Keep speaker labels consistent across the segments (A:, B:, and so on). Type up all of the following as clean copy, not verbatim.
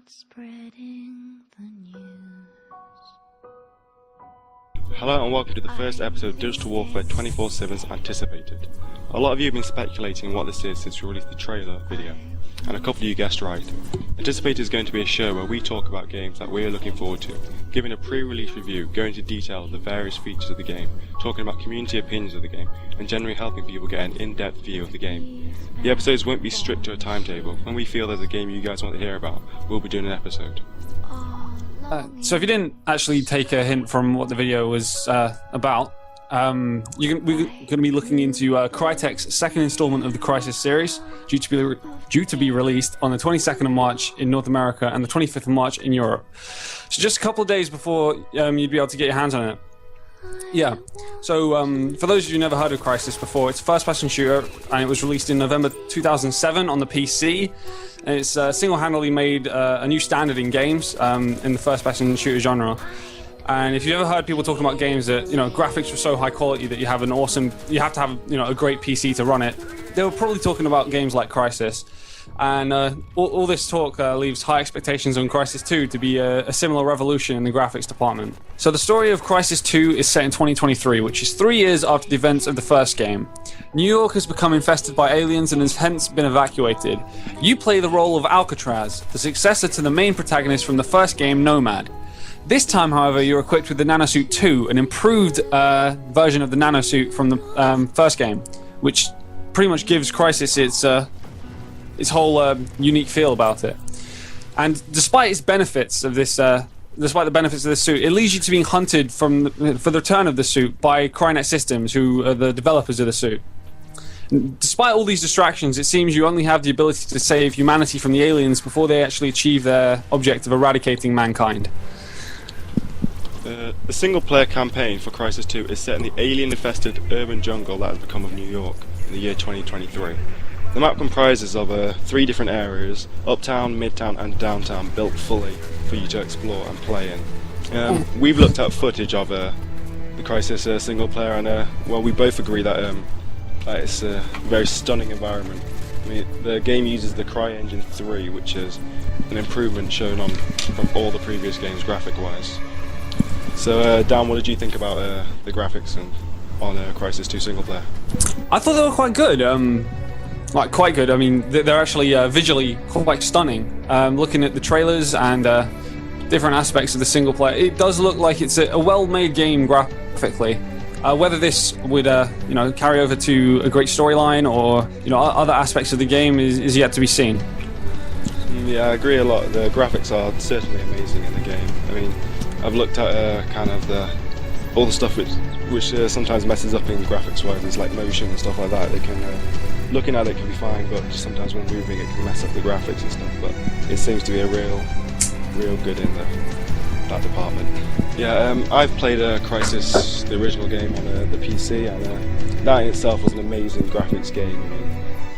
A: Start spreading the news.
B: Hello and welcome to the first episode of Digital Warfare 24/7's Anticipated. A lot of you have been speculating what this is since we released the trailer video, and a couple of you guessed right. Anticipated is going to be a show where we talk about games that we are looking forward to, giving a pre-release review, going into detail of the various features of the game, talking about community opinions of the game, and generally helping people get an in-depth view of the game. The episodes won't be strict to a timetable. When we feel there's a game you guys want to hear about, we'll be doing an episode.
C: So if you didn't actually take a hint from what the video was about, we're going to be looking into Crytek's second installment of the Crysis series, due to be released on the 22nd of March in North America and the 25th of March in Europe. So just a couple of days before you'd be able to get your hands on it. Yeah, so for those of you who never heard of Crysis before, it's a first-person shooter, and it was released in November 2007 on the PC. And it's single-handedly made a new standard in games in the first-person shooter genre. And if you've ever heard people talking about games that, graphics were so high quality that you have to have, a great PC to run it, they were probably talking about games like Crysis. And all this talk leaves high expectations on Crysis 2 to be a similar revolution in the graphics department. So the story of Crysis 2 is set in 2023, which is 3 years after the events of the first game. New York has become infested by aliens and has hence been evacuated. You play the role of Alcatraz, the successor to the main protagonist from the first game, Nomad. This time, however, you're equipped with the Nanosuit 2, an improved version of the Nanosuit from the first game, which pretty much gives Crysis its whole unique feel about it. And despite its benefits of this, despite the benefits of this suit, it leads you to being hunted for the return of the suit by Crytek Systems, who are the developers of the suit. Despite all these distractions, it seems you only have the ability to save humanity from the aliens before they actually achieve their object of eradicating mankind.
B: The single-player campaign for Crysis 2 is set in the alien-infested urban jungle that has become of New York in the year 2023. The map comprises of 3 different areas: uptown, midtown and downtown, built fully for you to explore and play in. We've looked at footage of the Crysis single player, and well, we both agree that it's a very stunning environment. I mean, the game uses the CryEngine 3, which is an improvement shown from all the previous games graphic-wise. So Dan, what did you think about the graphics on Crysis 2 single player?
C: I thought they were quite good. Quite good. I mean, they're actually visually quite stunning. Looking at the trailers and different aspects of the single player, it does look like it's a well-made game graphically. Whether this would, carry over to a great storyline or, other aspects of the game is yet to be seen.
B: Yeah, I agree a lot. The graphics are certainly amazing in the game. I mean, I've looked at all the stuff which sometimes messes up in graphics-wise. There's like motion and stuff like that. Looking at it can be fine, but just sometimes when moving it can mess up the graphics and stuff. But it seems to be a real good in that department. Yeah, I've played Crysis, the original game, on the PC, and that in itself was an amazing graphics game. I mean,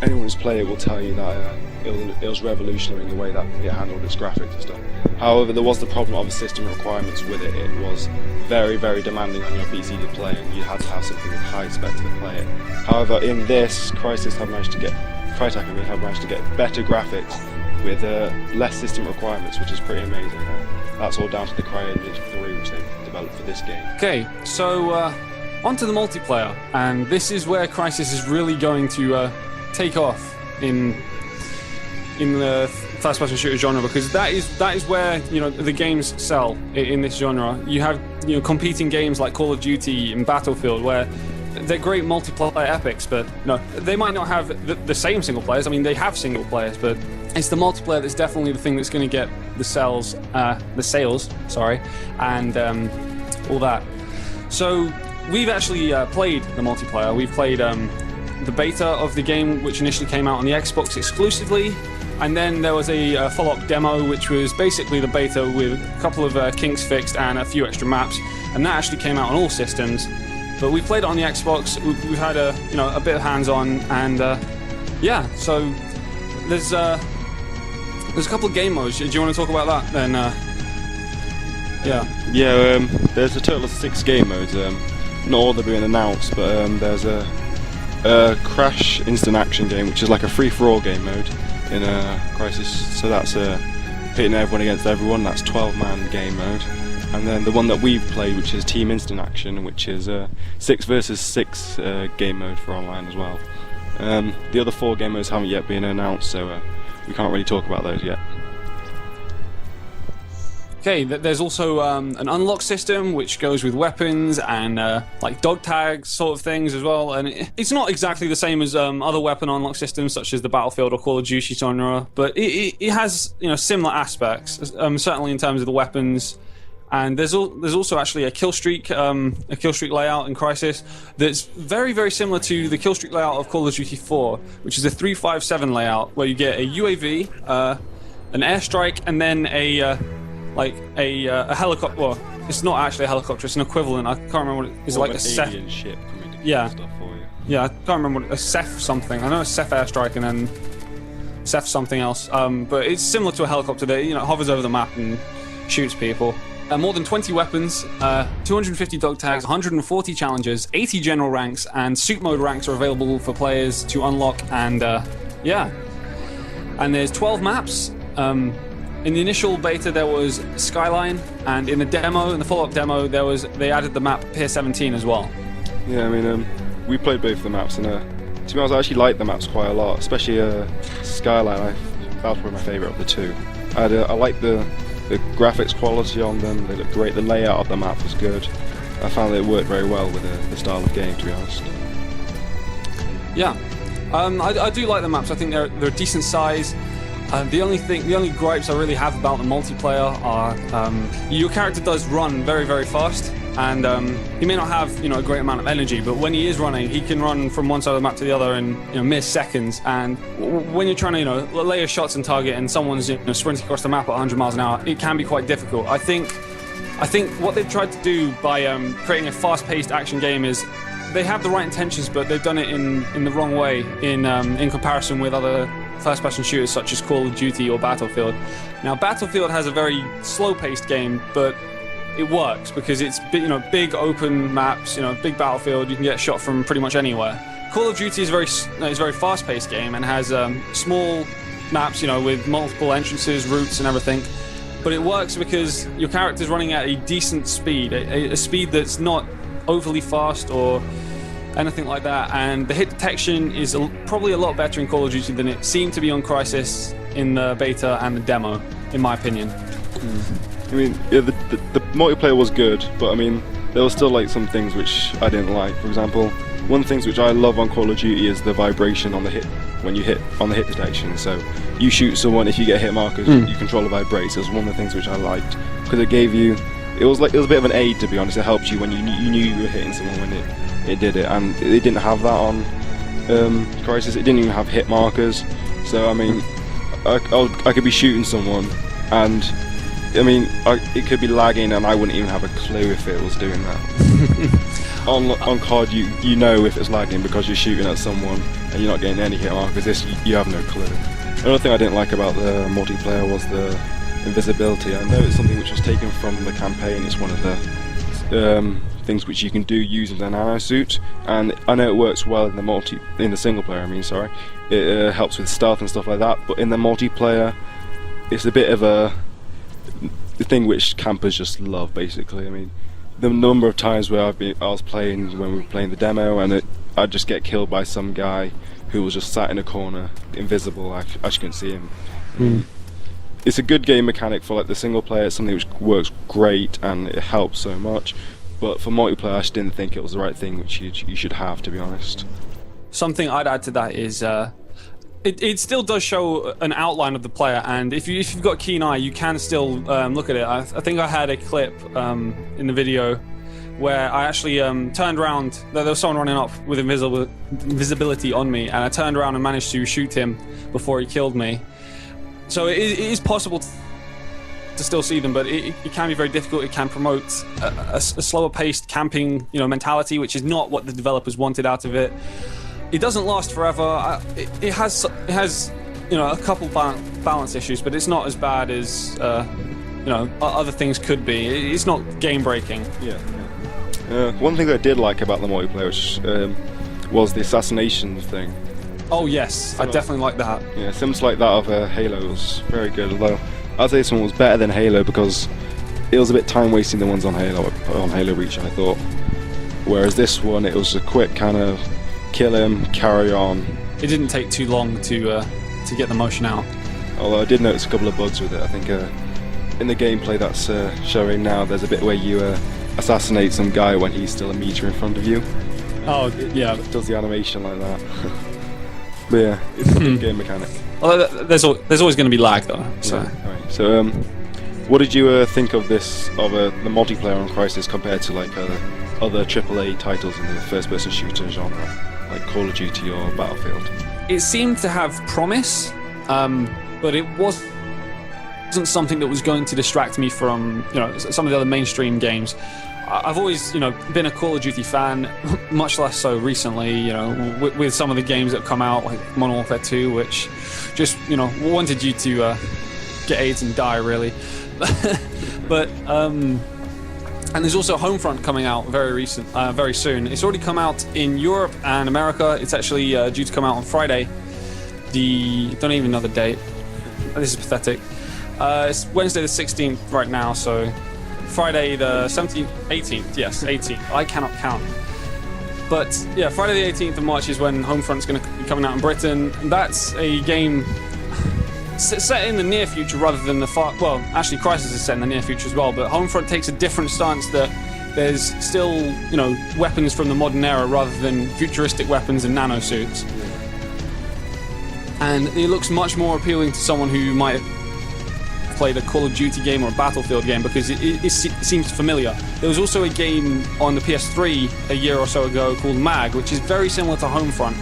B: anyone who's played it will tell you that it was revolutionary in the way that it handled its graphics and stuff. However, there was the problem of the system requirements with it. It was very, very demanding on your PC to play, and you had to have something with high specs to play it. However, in this, Crytek have managed to get better graphics with less system requirements, which is pretty amazing. That's all down to the CryEngine 3, which they developed for this game. Okay,
C: so onto the multiplayer, and this is where Crysis is really going to take off in the first-person shooter genre, because that is where the games sell in this genre. You have competing games like Call of Duty and Battlefield, where they're great multiplayer epics, but they might not have the same single players. I mean, they have single players, but it's the multiplayer that's definitely the thing that's going to get the sales, and all that. So we've actually played the multiplayer. We've played the beta of the game, which initially came out on the Xbox exclusively. And then there was a follow-up demo, which was basically the beta with a couple of kinks fixed and a few extra maps, and that actually came out on all systems. But we played it on the Xbox. We've had a bit of hands-on, and yeah. So there's a couple of game modes. Do you want to talk about that then? Yeah.
B: Yeah. There's a total of 6 game modes. Not all of them being announced, but there's a Crash instant action game, which is like a free-for-all game mode in Crysis. So that's pitting everyone against everyone. That's 12-man game mode. And then the one that we've played, which is Team Instant Action, which is 6 versus 6 game mode for online as well. The other 4 game modes haven't yet been announced, so we can't really talk about those yet.
C: Okay, there's also an unlock system which goes with weapons and like dog tags sort of things as well. And it's not exactly the same as other weapon unlock systems such as the Battlefield or Call of Duty genre, but it has similar aspects, certainly in terms of the weapons. And there's also actually a kill streak layout in Crysis that's very, very similar to the kill streak layout of Call of Duty 4, which is a 3-5-7 layout where you get a UAV, an airstrike, and then a helicopter. Well, it's not actually a helicopter; it's an equivalent. I can't remember what it is. Like a
B: alien ship coming to kill stuff for you.
C: Yeah, I can't remember what a Ceph something. I know a Ceph airstrike and then Ceph something else. But it's similar to a helicopter that hovers over the map and shoots people. More than 20 weapons, 250 dog tags, 140 challenges, 80 general ranks, and suit mode ranks are available for players to unlock. And yeah, and there's 12 maps. In the initial beta there was Skyline, and in the follow-up demo, they added the map Pier 17 as well.
B: Yeah, I mean, we played both the maps, and to be honest, I actually like the maps quite a lot, especially Skyline. That was probably my favourite of the two. I like the graphics quality on them; they look great. The layout of the map was good. I found that it worked very well with the style of game, to be honest.
C: Yeah, I do like the maps. I think they're a decent size. The only gripes I really have about the multiplayer are your character does run very, very fast, and he may not have a great amount of energy, but when he is running, he can run from one side of the map to the other in mere seconds. And when you're trying to lay your shots and target, and someone's sprinting across the map at 100 miles an hour, it can be quite difficult. I think what they've tried to do by creating a fast-paced action game is they have the right intentions, but they've done it in the wrong way in comparison with other first-person shooters such as Call of Duty or Battlefield. Now, Battlefield has a very slow-paced game, but it works because it's big open maps, big battlefield. You can get shot from pretty much anywhere. Call of Duty is a very fast-paced game and has small maps, with multiple entrances, routes, and everything. But it works because your character's running at a decent speed, a speed that's not overly fast or anything like that, and the hit detection is probably a lot better in Call of Duty than it seemed to be on Crysis in the beta and the demo, in my opinion.
B: I mean, yeah, the multiplayer was good, but I mean, there were still some things which I didn't like. For example, one of the things which I love on Call of Duty is the vibration on the hit when you hit on the hit detection. So you shoot someone, if you get hit markers, you controller vibrates. It was one of the things which I liked because it gave you. It was a bit of an aid, to be honest. It helped you when you knew you were hitting someone when it did it, and it didn't have that on Crysis. It didn't even have hit markers. So I mean, I could be shooting someone, and I mean, it could be lagging, and I wouldn't even have a clue if it was doing that. on COD, you know if it's lagging because you're shooting at someone and you're not getting any hit markers. This you have no clue. Another thing I didn't like about the multiplayer was the invisibility. I know it's something which was taken from the campaign. It's one of the things which you can do using the nanosuit, and I know it works well in the single player. I mean, sorry, it helps with stealth and stuff like that. But in the multiplayer, it's a bit of the thing which campers just love. Basically, I mean, the number of times where I was playing when we were playing the demo, and I'd just get killed by some guy who was just sat in a corner, invisible. I just couldn't see him. It's a good game mechanic for the single player. It's something which works great and it helps so much. But for multiplayer, I just didn't think it was the right thing which you should have, to be honest. Something I'd add to that is it still does show an outline of the player, and if you've got a keen eye, you can still look at it. I think I had a clip in the video where I actually turned around. There was someone running up with invisibility on me, and I turned around and managed to shoot him before he killed me. So it is possible to still see them, but it can be very difficult. It can promote a slower-paced camping, mentality, which is not what the developers wanted out of it. It doesn't last forever. It has a couple balance issues, but it's not as bad as other things could be. It's not game-breaking. Yeah. One thing that I did like about the multiplayer was the assassination thing. Oh yes, I definitely like that. Yeah, similar to that of Halo was very good, although I'd say this one was better than Halo because it was a bit time wasting the ones on Halo Reach, I thought. Whereas this one, it was a quick kind of kill him, carry on.
C: It didn't take too long to get the motion out.
B: Although I did notice a couple of bugs with it. I think in the gameplay that's showing now, there's a bit where you assassinate some guy when he's still a meter in front of you.
C: Oh, yeah.
B: It does the animation like that. But yeah, it's a good game mechanic.
C: Well, there's always going to be lag though. So.
B: Yeah, right. So, what did you think of the multiplayer on Crysis compared to like other AAA titles in the first-person shooter genre, like Call of Duty or Battlefield?
C: It seemed to have promise, but it wasn't something that was going to distract me from some of the other mainstream games. I've always been a Call of Duty fan, much less so recently. With some of the games that come out, like Modern Warfare 2, which just wanted you to get AIDS and die, really. But and there's also Homefront coming out very soon. It's already come out in Europe and America. It's actually due to come out on Friday. Don't even know the date. This is pathetic. It's Wednesday the 16th right now, so Friday the 17th, 18th, yes, 18th. I cannot count. But yeah, Friday the 18th of March is when Homefront's going to be coming out in Britain. That's a game set in the near future rather than the far... Well, actually Crysis is set in the near future as well, but Homefront takes a different stance that there's still, weapons from the modern era rather than futuristic weapons and nanosuits. And it looks much more appealing to someone who might have played a Call of Duty game or a Battlefield game because it seems familiar. There was also a game on the PS3 a year or so ago called MAG, which is very similar to Homefront,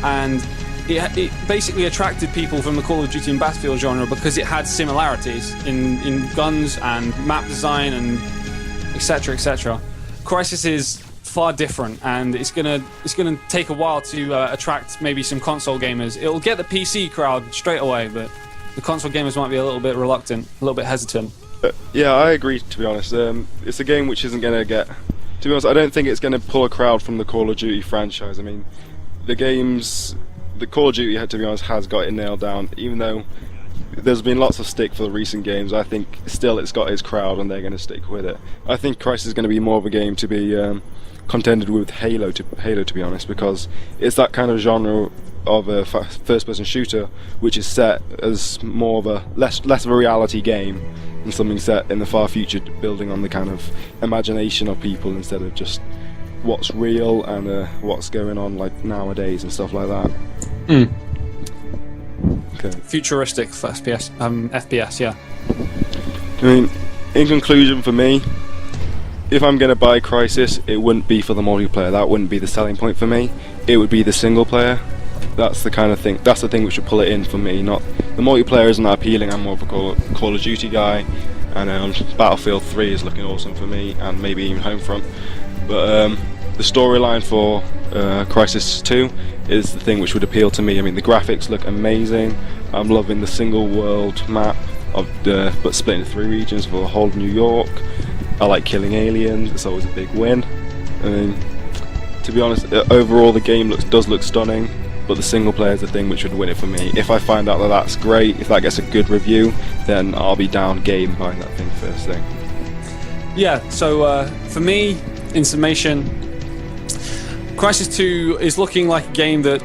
C: and it basically attracted people from the Call of Duty and Battlefield genre because it had similarities in guns and map design and etc. etc. Crysis is far different, and it's gonna take a while to attract maybe some console gamers. It'll get the PC crowd straight away, but the console gamers might be a little bit reluctant, a little bit hesitant.
B: Yeah, I agree, to be honest. It's a game which isn't going to get... To be honest, I don't think it's going to pull a crowd from the Call of Duty franchise. I mean, the Call of Duty, to be honest, has got it nailed down. Even though there's been lots of stick for the recent games, I think still it's got its crowd and they're going to stick with it. I think Crysis is going to be more of a game to be contended with Halo, to be honest, because it's that kind of genre of a first-person shooter which is set as more of a less of a reality game than something set in the far future, building on the kind of imagination of people instead of just what's real and what's going on like nowadays and stuff like that. Okay. Futuristic
C: FPS, yeah.
B: I mean, in conclusion, for me, if I'm going to buy Crysis, it wouldn't be for the multiplayer. That wouldn't be the selling point for me. It would be the single player. That's the kind of thing. That's the thing which would pull it in for me. Not the multiplayer isn't that appealing. I'm more of a Call of Duty guy, and Battlefield 3 is looking awesome for me, and maybe even Homefront. But the storyline for Crysis 2 is the thing which would appeal to me. I mean, the graphics look amazing. I'm loving the single world map but split into 3 regions for the whole of New York. I like killing aliens. It's always a big win. I mean, to be honest, overall the game does look stunning, but the single player is the thing which would win it for me. If I find out that that's great, if that gets a good review, then I'll be down game buying that thing first thing.
C: Yeah, so for me, in summation, Crysis 2 is looking like a game that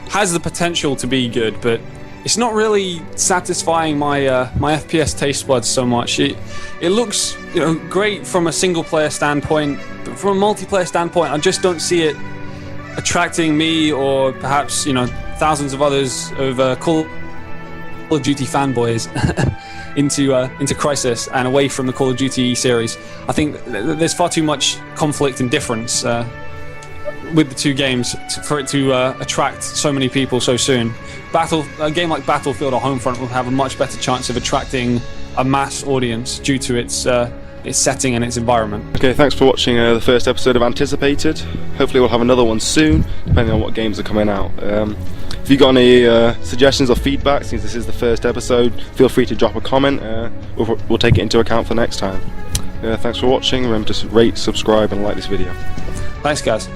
C: has the potential to be good, but it's not really satisfying my my FPS taste buds so much. It looks great from a single player standpoint, but from a multiplayer standpoint, I just don't see it attracting me or perhaps thousands of others of Call of Duty fanboys into Crysis and away from the Call of Duty series. I think there's far too much conflict and difference with the two games for it to attract so many people so soon. A game like Battlefield or Homefront will have a much better chance of attracting a mass audience due to its setting and its environment. Okay, thanks for watching the first episode of Anticipated. Hopefully we'll have another one soon, depending on what games are coming out. If you've got any suggestions or feedback, since this is the first episode, feel free to drop a comment. We'll take it into account for next time. Thanks for watching. Remember to rate, subscribe and like this video. Thanks guys.